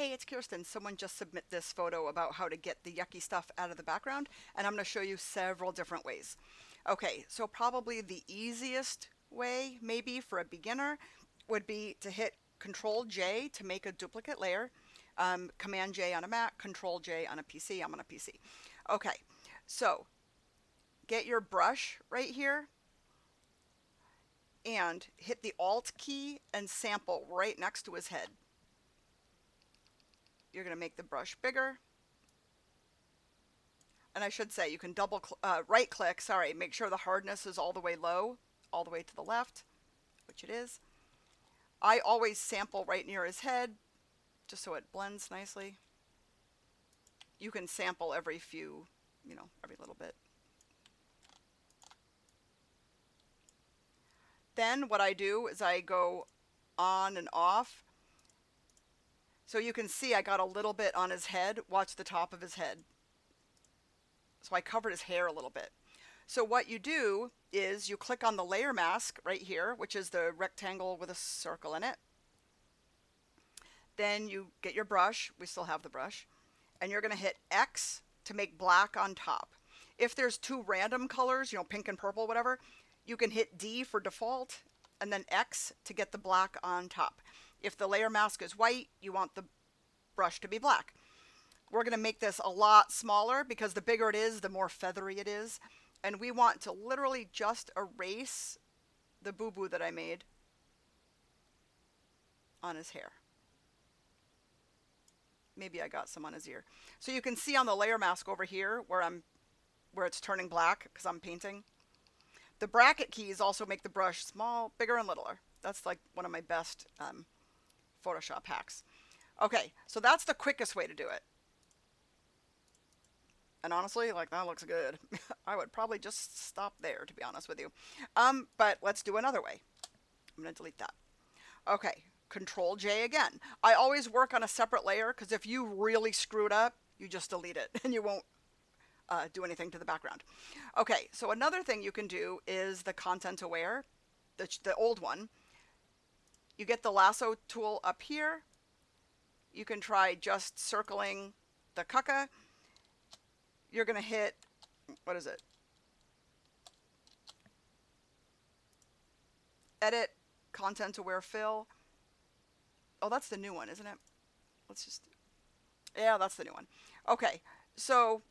Hey, it's Kirsten. Someone just submit this photo about how to get the yucky stuff out of the background, and I'm going to show you several different ways. Okay, so probably the easiest way, maybe for a beginner, would be to hit Control J to make a duplicate layer. Command J on a Mac, Control J on a PC. I'm on a PC. Okay, so get your brush right here and hit the Alt key and sample right next to his head. You're going to make the brush bigger. And I should say you can right click, sorry, make sure the hardness is all the way low, all the way to the left, which it is. I always sample right near his head, just so it blends nicely. You can sample every few, every little bit. Then what I do is I go on and off. So you can see I got a little bit on his head. Watch the top of his head. So I covered his hair a little bit. So what you do is you click on the layer mask right here, which is the rectangle with a circle in it. Then you get your brush. We still have the brush. And you're going to hit X to make black on top. If there's two random colors, pink and purple, whatever, you can hit D for default and then X to get the black on top. If the layer mask is white, you want the brush to be black. We're going to make this a lot smaller because the bigger it is, the more feathery it is. And we want to literally just erase the boo-boo that I made on his hair. Maybe I got some on his ear. So you can see on the layer mask over here where it's turning black because I'm painting. The bracket keys also make the brush small, bigger, and littler. That's like one of my best Photoshop hacks. Okay, so that's the quickest way to do it. And honestly, that looks good. I would probably just stop there, to be honest with you. But let's do another way. I'm going to delete that. Okay, Control J again. I always work on a separate layer because if you really screwed up, you just delete it and you won't do anything to the background. Okay, so another thing you can do is the content aware, the old one. You get the lasso tool up here. You can try just circling the caca. You're going to hit, what is it? Edit, content aware fill. Oh, that's the new one, isn't it? Yeah, that's the new one. Okay, so,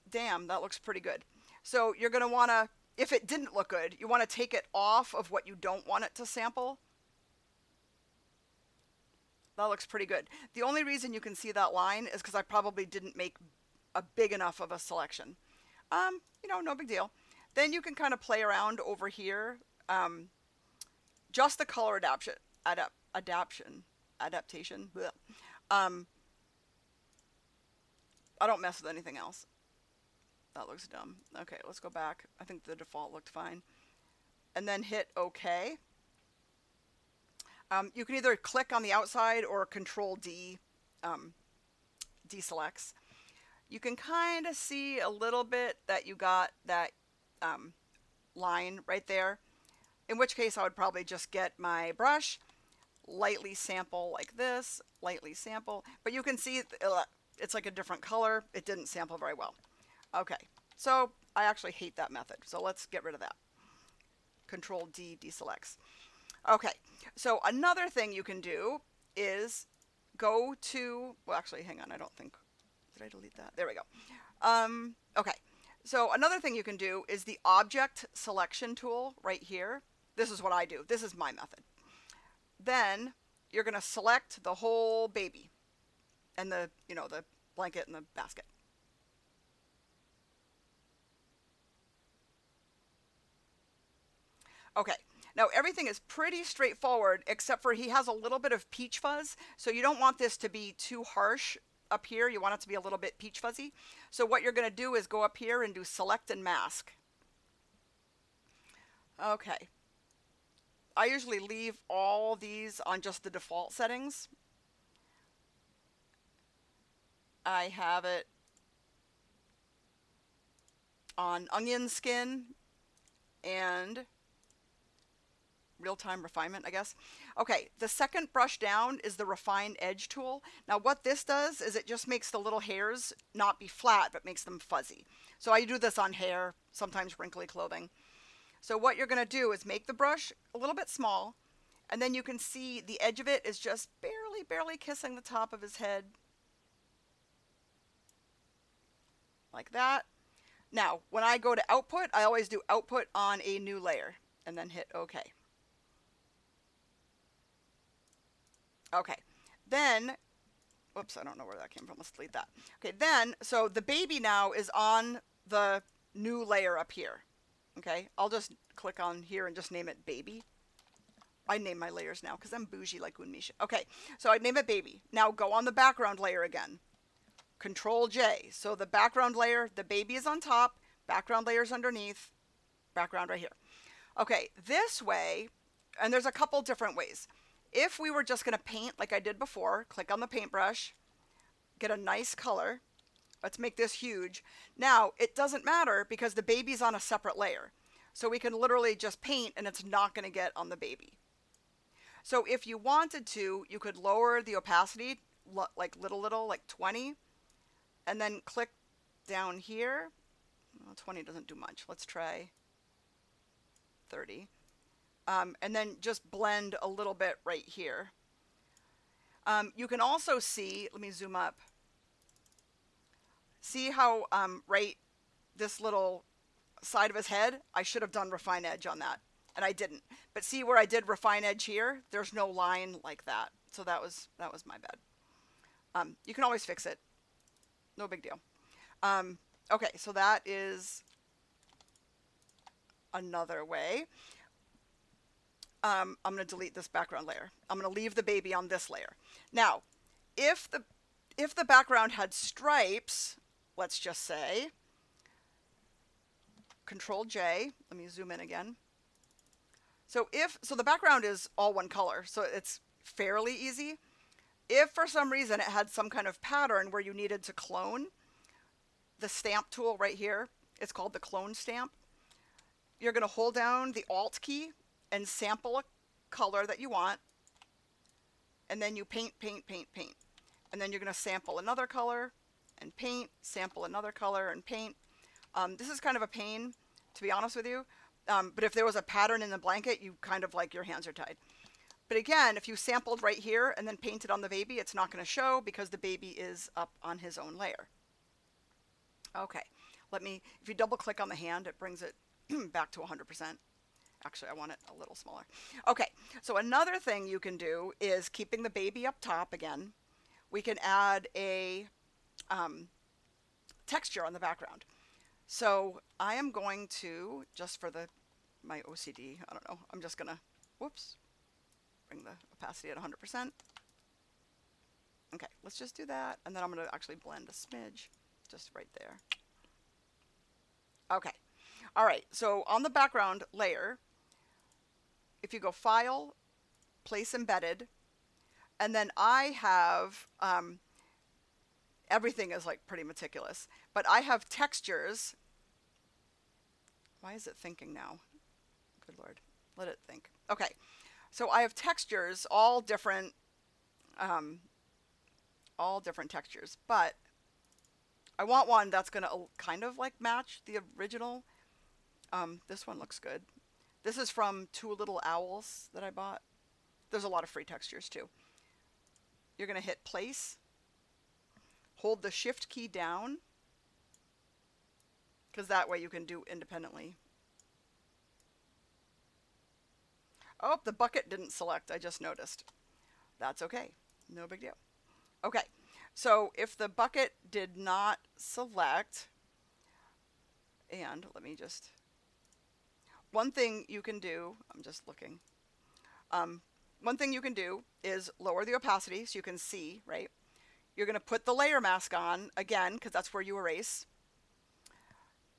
damn, that looks pretty good. So you're going to want to, if it didn't look good, you want to take it off of what you don't want it to sample. That looks pretty good. The only reason you can see that line is because I probably didn't make a big enough of a selection. No big deal. Then you can kind of play around over here. Just the color adaptation. I don't mess with anything else. That looks dumb. Okay, let's go back. I think the default looked fine. And then hit OK. You can either click on the outside or Control D deselects. You can kind of see a little bit that you got that line right there, in which case I would probably just get my brush, lightly sample like this, lightly sample, but you can see it's like a different color. It didn't sample very well. Okay, so I actually hate that method, so let's get rid of that. Control D deselects. Okay, so another thing you can do is go to, well actually hang on, I don't think, did I delete that? There we go. Okay, so another thing you can do is the object selection tool right here. This is what I do. This is my method. Then you're going to select the whole baby and the blanket and the basket. Okay, now everything is pretty straightforward except for he has a little bit of peach fuzz, so you don't want this to be too harsh up here. You want it to be a little bit peach fuzzy. So what you're going to do is go up here and do select and mask. Okay. I usually leave all these on just the default settings. I have it on onion skin and real-time refinement, I guess. Okay, the second brush down is the Refine Edge tool. Now what this does is it just makes the little hairs not be flat, but makes them fuzzy. So I do this on hair, sometimes wrinkly clothing. So what you're going to do is make the brush a little bit small, and then you can see the edge of it is just barely, barely kissing the top of his head. Like that. Now, when I go to output, I always do output on a new layer and then hit OK. Okay, then, whoops, I don't know where that came from. Let's delete that. Okay, then, so the baby now is on the new layer up here. Okay, I'll just click on here and just name it baby. I name my layers now because I'm bougie like Unmisha. Okay, so I name it baby. Now go on the background layer again. Control J. So the background layer, the baby is on top, background layer is underneath, background right here. Okay, this way, and there's a couple different ways. If we were just going to paint like I did before, click on the paintbrush, get a nice color. Let's make this huge. Now, it doesn't matter because the baby's on a separate layer. So we can literally just paint and it's not going to get on the baby. So if you wanted to, you could lower the opacity like little, like 20. And then click down here. Well, 20 doesn't do much. Let's try 30. And then just blend a little bit right here. You can also see, let me zoom up. See how right this little side of his head, I should have done Refine Edge on that. And I didn't. But see where I did Refine Edge here? There's no line like that. So that was my bad. You can always fix it. No big deal. Okay, so that is another way. I'm going to delete this background layer. I'm going to leave the baby on this layer. Now, if the background had stripes, let's just say, Control J, let me zoom in again. So the background is all one color, so it's fairly easy. If for some reason it had some kind of pattern where you needed to clone, the stamp tool right here, it's called the clone stamp. You're going to hold down the Alt key and sample a color that you want. And then you paint, paint, paint, paint. And then you're going to sample another color and paint, sample another color and paint. This is kind of a pain, to be honest with you. But if there was a pattern in the blanket, you kind of like your hands are tied. But again, if you sampled right here and then painted on the baby, it's not going to show because the baby is up on his own layer. Okay, if you double click on the hand, it brings it back to 100%. Actually, I want it a little smaller. Okay, so another thing you can do is keeping the baby up top again. We can add a texture on the background. So I am going to, just for my OCD, I don't know, I'm just going to, whoops. Bring the opacity at 100%. Okay, let's just do that. And then I'm going to actually blend a smidge just right there. Okay. All right. So on the background layer, if you go File, Place Embedded, and then I have, everything is like pretty meticulous, but I have textures. Why is it thinking now? Good Lord. Let it think. Okay. So I have textures, all different textures, but I want one that's going to kind of like match the original. This one looks good. This is from Two Little Owls that I bought. There's a lot of free textures too. You're going to hit Place, hold the Shift key down, because that way you can do independently. Oh, the bucket didn't select. I just noticed. That's okay. No big deal. Okay. So if the bucket did not select, and let me just, one thing you can do, I'm just looking. One thing you can do is lower the opacity so you can see, right? You're going to put the layer mask on again, because that's where you erase.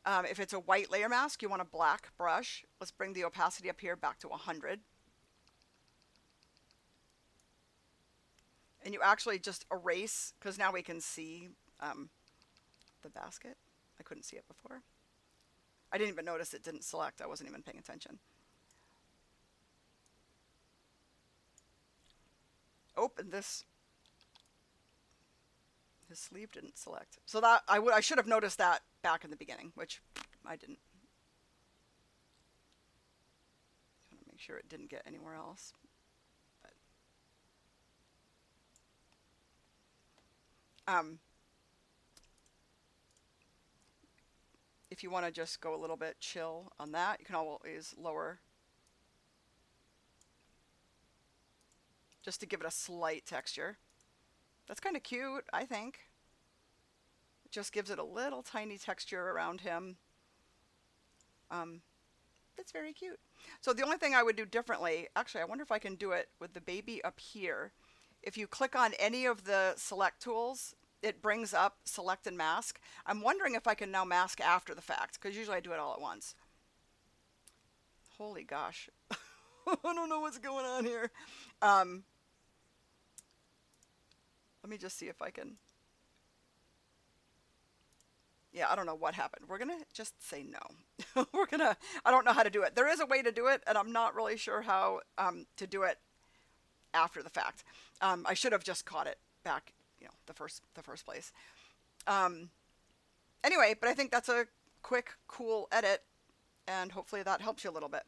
If it's a white layer mask, you want a black brush. Let's bring the opacity up here back to 100. And you actually just erase, because now we can see the basket. I couldn't see it before. I didn't even notice it didn't select. I wasn't even paying attention. Oh, and this, his sleeve didn't select. So that, I should have noticed that back in the beginning, which I didn't. I want to make sure it didn't get anywhere else. But, if you want to just go a little bit chill on that, you can always lower just to give it a slight texture. That's kind of cute, I think. It just gives it a little tiny texture around him. It's very cute. So the only thing I would do differently, actually, I wonder if I can do it with the baby up here. If you click on any of the select tools, it brings up select and mask. I'm wondering if I can now mask after the fact, because usually I do it all at once. Holy gosh. I don't know what's going on here. Let me just see if I can. Yeah, I don't know what happened. We're gonna just say no. I don't know how to do it. There is a way to do it, and I'm not really sure how to do it after the fact. I should have just caught it back, the first place. Anyway, but I think that's a quick, cool edit, and hopefully that helps you a little bit.